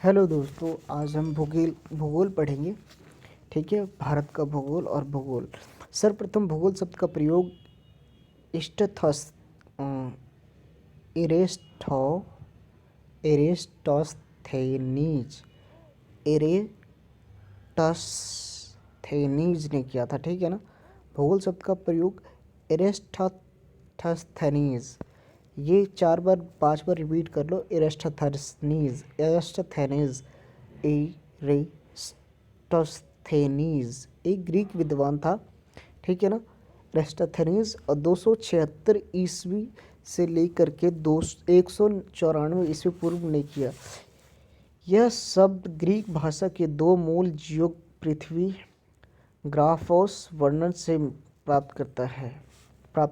Hello दोस्तों, आज हम भूगोल भूगोल पढ़ेंगे। ठीक है, भारत का भूगोल और भूगोल। सर्वप्रथम भूगोल शब्द का प्रयोग इस्टथस इरेस्टो एरेस्टोस्थेनीज एरेटस्थेनीज ने किया था। ठीक है ना। भूगोल शब्द का प्रयोग एरेस्टोस्थेनीज, ये 4 बार 5 बार रिपीट कर लो। एरेस्टोस्थेनीज एरेस्टोस्थेनीज एरेस्टोस्थेनीज एक ग्रीक विद्वान था। ठीक है ना। एरेस्टोस्थेनीज और 276 ईस्वी से लेकर के 194 ईस्वी पूर्व ने किया। यह शब्द ग्रीक भाषा के दो मूल जियोग पृथ्वी ग्राफोस वर्णन से प्राप्त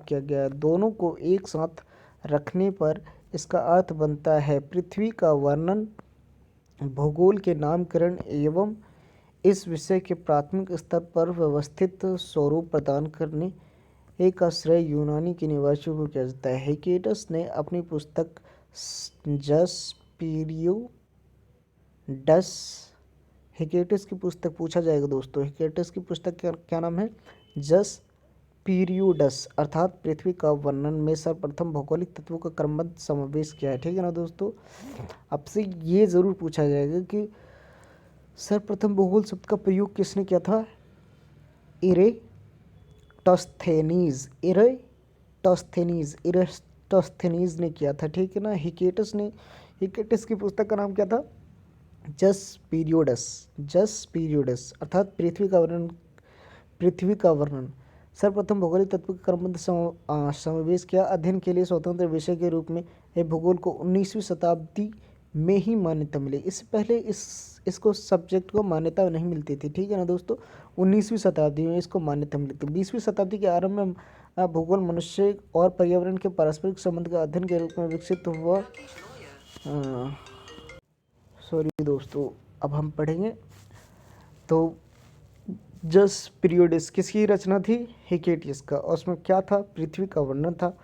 किया गया है। दोनों को एक साथ रखने पर इसका अर्थ बनता है पृथ्वी का वर्णन। भूगोल के नामकरण एवं इस विषय के प्राथमिक स्तर पर व्यवस्थित स्वरूप प्रदान करने एक श्रेय यूनानी के निवासियों को किया जाता है। हेकेटस ने अपनी पुस्तक जस पीरियोडस, हेकेटस की पुस्तक पूछा जाएगा दोस्तों, हेकेटस की पुस्तक क्या नाम है? जस पीरियोडस अर्थात पृथ्वी का वर्णन में सर्वप्रथम भौगोलिक तत्वों का क्रमबद्ध समावेश किया है। ठीक है ना दोस्तों। आपसे ये ज़रूर पूछा जाएगा कि सर्वप्रथम भूगोल शब्द का प्रयोग किसने किया था? इरेटस्थेनीज ने किया था। ठीक है ना। हिकेटस की पुस्तक का नाम क्या था? जस पीरियोडस अर्थात पृथ्वी का वर्णन। सर्वप्रथम भौगोलिक तत्व के क्रमबद्ध समावेश किया। अध्ययन के लिए स्वतंत्र विषय के रूप में भूगोल को 19वीं शताब्दी में ही मान्यता मिली। इससे पहले इसको सब्जेक्ट को मान्यता नहीं मिलती थी। ठीक है ना दोस्तों। 19वीं शताब्दी में इसको मान्यता मिली थी। 20वीं शताब्दी के आरंभ में भूगोल मनुष्य और पर्यावरण के पारस्परिक संबंध का अध्ययन के रूप में विकसित हुआ। सॉरी दोस्तों, अब हम पढ़ेंगे। तो जस पीरियोडिस किसकी रचना थी? हिकेटियस का। और उसमें क्या था? पृथ्वी का वर्णन था।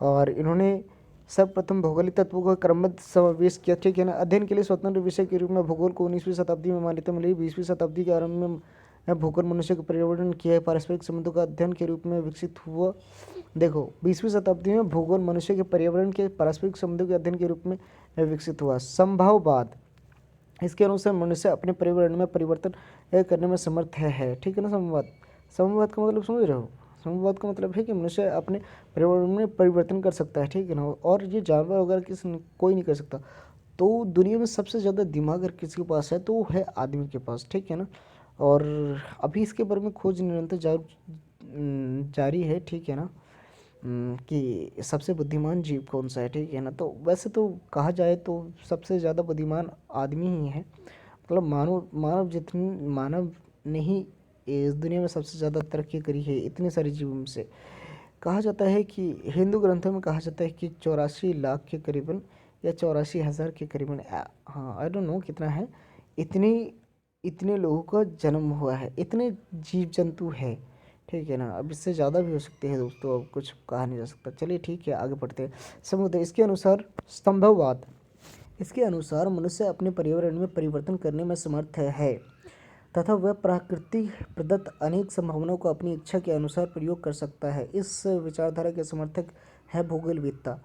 और इन्होंने सर्वप्रथम भौगोलिक तत्वों का क्रमबद्ध समावेश किया। ठीक है ना। अध्ययन के लिए स्वतंत्र विषय के रूप में भूगोल को 19वीं शताब्दी में मान्यता मिली। 20वीं शताब्दी के आरंभ में भूगोल मनुष्य के पर्यावरण के पारस्परिक संबंधों का अध्ययन के रूप में विकसित हुआ। देखो, 20वीं शताब्दी में भूगोल मनुष्य के पर्यावरण के पारस्परिक संबंधों के अध्ययन के रूप में विकसित हुआ। संभववाद, इसके अनुसार मनुष्य अपने पर्यावरण में परिवर्तन करने में समर्थ है। ठीक है ना। समवाद का मतलब समझ रहे हो? समवाद का मतलब है कि मनुष्य अपने पर्यावरण में परिवर्तन कर सकता है। ठीक है ना। और ये जानवर वगैरह कोई नहीं कर सकता। तो दुनिया में सबसे ज़्यादा दिमाग अगर किसी के पास है तो वो है आदमी के पास। ठीक है ना। और अभी इसके बारे में खोज निरंतर जारी है। ठीक है ना। कि सबसे बुद्धिमान जीव कौन सा है। ठीक है ना। तो वैसे तो कहा जाए तो सबसे ज़्यादा बुद्धिमान आदमी ही है। मतलब मानव ने ही इस दुनिया में सबसे ज़्यादा तरक्की करी है इतने सारे जीवों से। कहा जाता है कि हिंदू ग्रंथों में कहा जाता है कि 84 लाख के करीबन या 84,000 के करीबन, हाँ आई डोंट नो कितना है, इतने लोगों का जन्म हुआ है, इतने जीव जंतु है। ठीक है ना। अब इससे ज़्यादा भी हो सकते हैं दोस्तों, अब कुछ कहा नहीं जा सकता। चलिए ठीक है, आगे बढ़ते हैं। समुद्र, इसके अनुसार संभववाद, इसके अनुसार मनुष्य अपने पर्यावरण में परिवर्तन करने में समर्थ है तथा वह प्रकृति प्रदत्त अनेक संभावनाओं को अपनी इच्छा के अनुसार प्रयोग कर सकता है। इस विचारधारा के समर्थक है भूगोलवेत्ता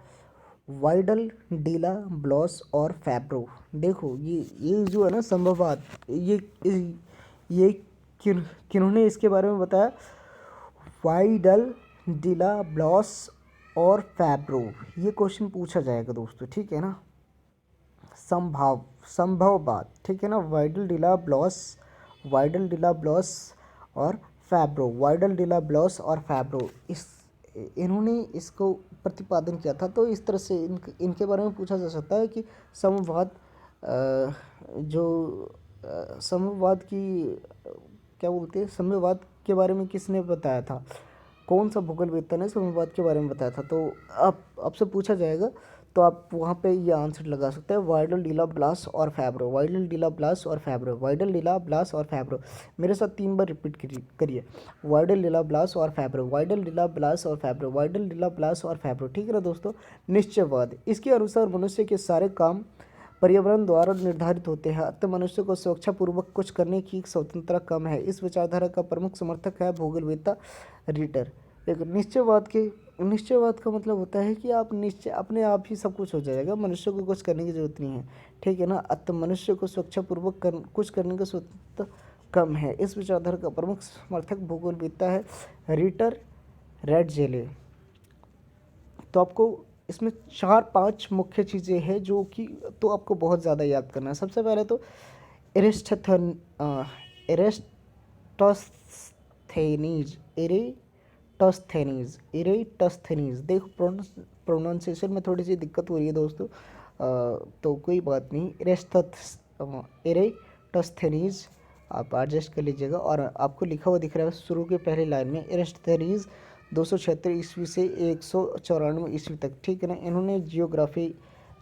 वाइडल, डीला, ब्लॉस और फैब्रो। देखो, ये जो है ना संभववाद, ये किन्होंने इसके बारे में बताया? वाइडल, डीला, ब्लॉस और फैब्रो। ये क्वेश्चन पूछा जाएगा दोस्तों। ठीक है ना। संभववाद। ठीक है ना। वाइडल, डीला, ब्लॉस और फैब्रो। वाइडल, डीला, ब्लॉस और फैब्रो, इन्होंने इसको प्रतिपादन किया था। तो इस तरह से इनके बारे में पूछा जा सकता है कि समवाद समवाद की क्या बोलते हैं, समवाद के बारे में किसने बताया था? कौन सा भूगोलवेत्ता ने समवाद के बारे में बताया था? तो आपसे पूछा जाएगा तो आप वहाँ पे ये आंसर लगा सकते हैं, वाइडल, डीला, ब्लास और फैब्रो। वाइडल, डीला, ब्लास और फैब्रो। वाइडल, डीला, ब्लास और फैब्रो। मेरे साथ 3 बार रिपीट करिए। वाइडल, डीला, ब्लास और फैब्रो। वाइडल, डीला, ब्लास और फैब्रो। वाइडल, डीला, ब्लास और फैब्रो। ठीक है ना दोस्तों। निश्चयवाद, इसके अनुसार मनुष्य के सारे काम पर्यावरण द्वारा निर्धारित होते हैं, अतः मनुष्य को स्वेच्छापूर्वक कुछ करने की स्वतंत्रता कम है। इस विचारधारा का प्रमुख समर्थक है भूगोलवेत्ता रिटर। देखो, निश्चयवाद का मतलब होता है कि आप निश्चय अपने आप ही सब कुछ हो जाएगा, मनुष्य को कुछ करने की जरूरत नहीं है, ठीक है ना। अतः मनुष्य को स्वेच्छापूर्वक कुछ करने की स्वतंत्रता कम है। इस विचारधारा का प्रमुख समर्थक भूगोलवेत्ता है रिटर रैटजेले। तो आपको इसमें 4-5 मुख्य चीज़ें हैं जो कि तो आपको बहुत ज़्यादा याद करना है। सबसे पहले तो इरेटस्थेनीज। देखो, प्रोनाउंसिएशन में थोड़ी सी दिक्कत हो रही है दोस्तों, तो कोई बात नहीं। इरेटस्थेनीज आप एडजस्ट कर लीजिएगा। और आपको लिखा हुआ दिख रहा है शुरू के पहली लाइन में, इरेटस्थेनीज 276 ईस्वी से 194 ईस्वी तक, ठीक है ना। इन्होंने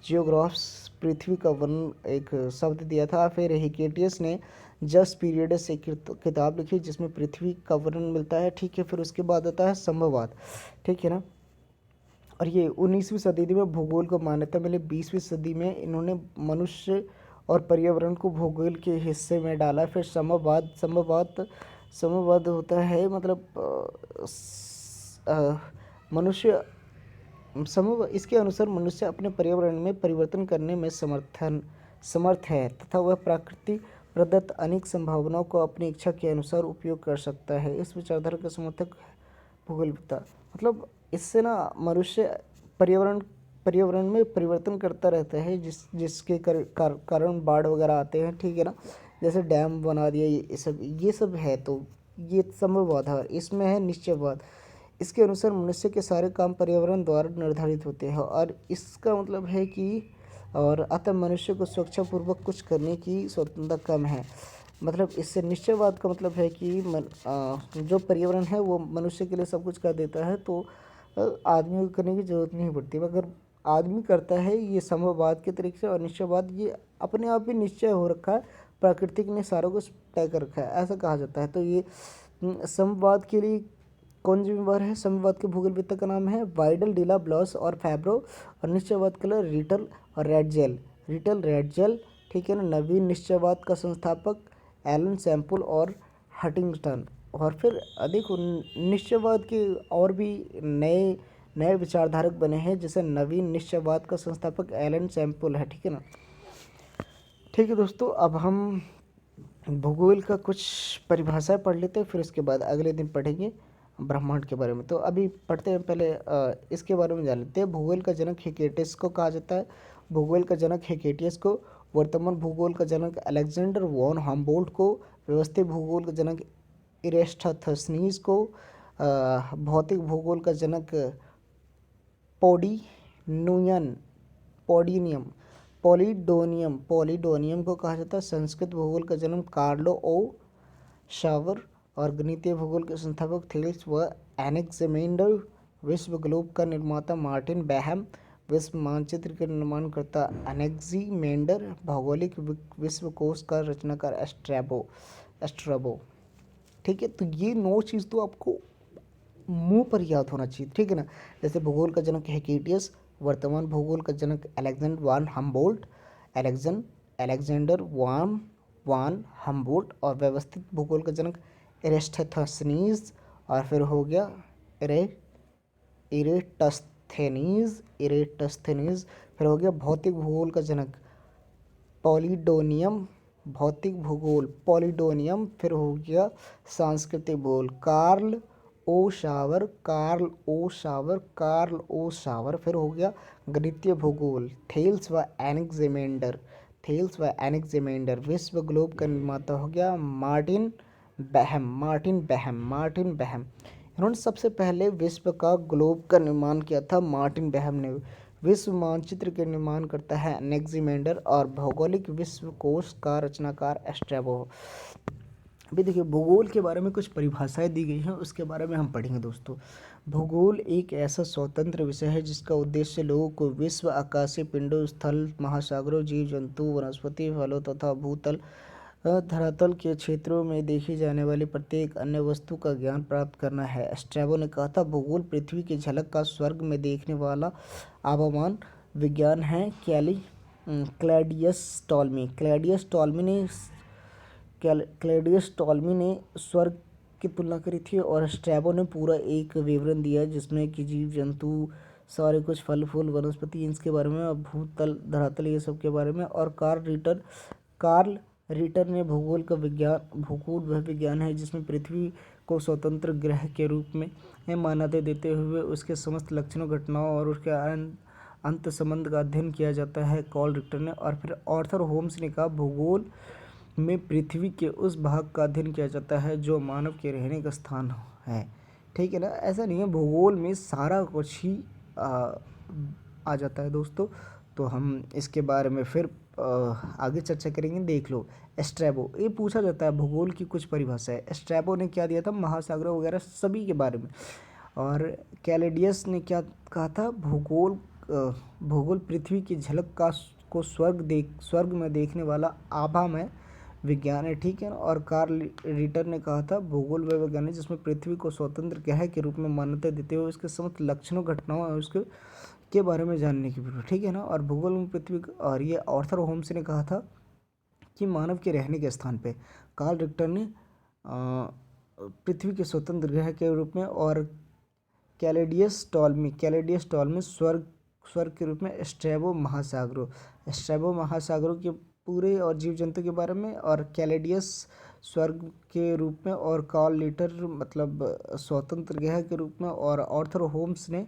जियोग्राफ्स पृथ्वी का वर्णन एक शब्द दिया था। फिर हिकेटियस ने जस्ट पीरियड्स एक किताब लिखी जिसमें पृथ्वी का वर्णन मिलता है, ठीक है। फिर उसके बाद आता है संभववाद, ठीक है ना। और ये 19वीं सदी में भूगोल को मान्यता मिली। 20वीं सदी में इन्होंने मनुष्य और पर्यावरण को भूगोल के हिस्से में डाला। फिर समवाद होता है मतलब मनुष्य इसके अनुसार मनुष्य अपने पर्यावरण में परिवर्तन करने में समर्थ है तथा वह प्रकृति प्रदत्त अनेक संभावनाओं को अपनी इच्छा के अनुसार उपयोग कर सकता है। इस विचारधारा का समर्थक भूगोलवेत्ता। मतलब इससे ना मनुष्य पर्यावरण में परिवर्तन करता रहता है, जिसके कारण बाढ़ वगैरह आते हैं, ठीक है ना। जैसे डैम बना दिया, ये सब है। तो ये संभववाद है। इसमें है निश्चयवाद। इसके अनुसार मनुष्य के सारे काम पर्यावरण द्वारा निर्धारित होते हैं और इसका मतलब है कि और अतः मनुष्य को स्वेच्छापूर्वक कुछ करने की स्वतंत्रता कम है। मतलब इससे निश्चयवाद का मतलब है कि जो पर्यावरण है वो मनुष्य के लिए सब कुछ कर देता है, तो आदमी को करने की ज़रूरत नहीं पड़ती। मगर आदमी करता है ये संभववाद के तरीके से, और निश्चयवाद ये अपने आप ही निश्चय हो रखा है, प्राकृतिक ने सारा कुछ तय कर रखा है, ऐसा कहा जाता है। तो ये संभववाद के लिए कौन जिम्मेवार है? संभववाद के भूगोलवेत्ता का नाम है वाइडल, डिला, ब्लॉस और फैब्रो। और निश्चयवाद का रिटल और रैटजेल, ठीक है ना। नवीन निश्चयवाद का संस्थापक एलन सैम्पल और हटिंगटन। और फिर अधिक निश्चयवाद के और भी नए विचारधारक बने हैं, जैसे नवीन निश्चयवाद का संस्थापक एलन सैम्पल है, ठीक है ना। ठीक है दोस्तों, अब हम भूगोल का कुछ परिभाषाएं पढ़ लेते हैं, फिर उसके बाद अगले दिन पढ़ेंगे ब्रह्मांड के बारे में। तो अभी पढ़ते हैं, पहले इसके बारे में जान लेते हैं। भूगोल का जनक हिकेटियस को कहा जाता है। भूगोल का जनक हिकेटियस को, वर्तमान भूगोल का जनक अलेक्जेंडर वॉन हम्बोल्ट को, व्यवस्थित भूगोल का जनक इरेस्टोथनीज को, भौतिक भूगोल का जनक पॉलिडोनियम को कहा जाता है। संस्कृत भूगोल का जन्म कार्लो ओ शावर और गणितीय भूगोल के संस्थापक थेल्स व एनेक्सिमेंडर। विश्व ग्लोब का निर्माता मार्टिन बैहम। विश्व मानचित्र के निर्माणकर्ता एनेक्सिमेंडर। भौगोलिक विश्वकोश का रचनाकार एस्ट्राबो। ठीक है, तो ये 9 चीज़ तो आपको मुंह पर याद होना चाहिए, ठीक है ना। जैसे भूगोल का जनक हिकेटियस, वर्तमान भूगोल का जनक अलेक्जेंडर वान हम्बोल्ट और व्यवस्थित भूगोल का जनक इरेस्टोथनीज। और फिर हो गया इरेटस्थेनीज। फिर हो गया भौतिक भूगोल का जनक पॉलिडोनियम। फिर हो गया सांस्कृतिक भूगोल कार्ल ओ शावर। फिर हो गया गणितीय भूगोल थेल्स व एनेक्सिमेंडर। विश्व ग्लोब का निर्माता हो गया मार्टिन बैहम। इन्होंने सबसे पहले विश्व का ग्लोब का निर्माण किया था, मार्टिन बैहम ने। विश्व मानचित्र के निर्माण करता है एनेक्सिमेंडर और भौगोलिक विश्वकोश का रचनाकार एस्ट्राबो। अभी देखिए, भूगोल के बारे में कुछ परिभाषाएं दी गई हैं, उसके बारे में हम पढ़ेंगे दोस्तों। भूगोल एक ऐसा स्वतंत्र विषय है जिसका उद्देश्य लोगों को विश्व, आकाशीय पिंडों, स्थल, महासागरों, जीव जंतु, वनस्पति, फलों तथा भूतल धरातल के क्षेत्रों में देखी जाने वाली प्रत्येक अन्य वस्तु का ज्ञान प्राप्त करना है। स्ट्रैबो ने कहा था, भूगोल पृथ्वी की झलक का स्वर्ग में देखने वाला आभामान विज्ञान है। क्लैडियस टॉलमी ने स्वर्ग की तुलना करी थी, और स्ट्रैबो ने पूरा एक विवरण दिया जिसमें कि जीव जंतु सारे कुछ फल फूल वनस्पति इनके बारे में, और भूतल धरातल ये सब के बारे में। और कार्ल रिटर ने भूगोल वह विज्ञान है जिसमें पृथ्वी को स्वतंत्र ग्रह के रूप में मान्यता देते हुए उसके समस्त लक्षणों, घटनाओं और उसके अंत संबंध का अध्ययन किया जाता है, कार्ल रिटर ने। और फिर आर्थर होम्स ने कहा भूगोल में पृथ्वी के उस भाग का अध्ययन किया जाता है जो मानव के रहने का स्थान है। ठीक है ना, ऐसा नहीं है, भूगोल में सारा कुछ ही आ जाता है दोस्तों। तो हम इसके बारे में फिर आगे चर्चा करेंगे। देख लो स्ट्रैबो, ये पूछा जाता है भूगोल की कुछ परिभाषा है। स्ट्रैबो ने क्या दिया था, महासागरों वगैरह सभी के बारे में। और कैलेडियस ने क्या कहा था, भूगोल पृथ्वी की झलक को स्वर्ग में देखने वाला आभामय विज्ञान है। ठीक है ना। और कार्ल रिटर ने कहा था भूगोल वह विज्ञान है जिसमें पृथ्वी को स्वतंत्र ग्रह के रूप में मान्यता देते हुए उसके समस्त लक्षणों, घटनाओं और उसके के बारे में जानने की जरूरत। ठीक है ना। और भूगोल में पृथ्वी, और ये आर्थर होम्स ने कहा था कि मानव के रहने के स्थान पे। कार्ल रिटर ने पृथ्वी के स्वतंत्र ग्रह के रूप में, और कैलेडियस टॉलमी स्वर्ग के रूप में। स्ट्रैबो महासागरों के पूरे और जीव जंतु के बारे में, और कैलेडियस स्वर्ग के रूप में, और कार्ल लिटर मतलब स्वतंत्र ग्रह के रूप में, और आर्थर होम्स ने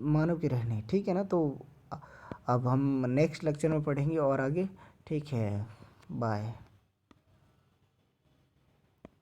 मानव के रहने। ठीक है ना। तो अब हम नेक्स्ट लेक्चर में पढ़ेंगे और आगे। ठीक है, बाय।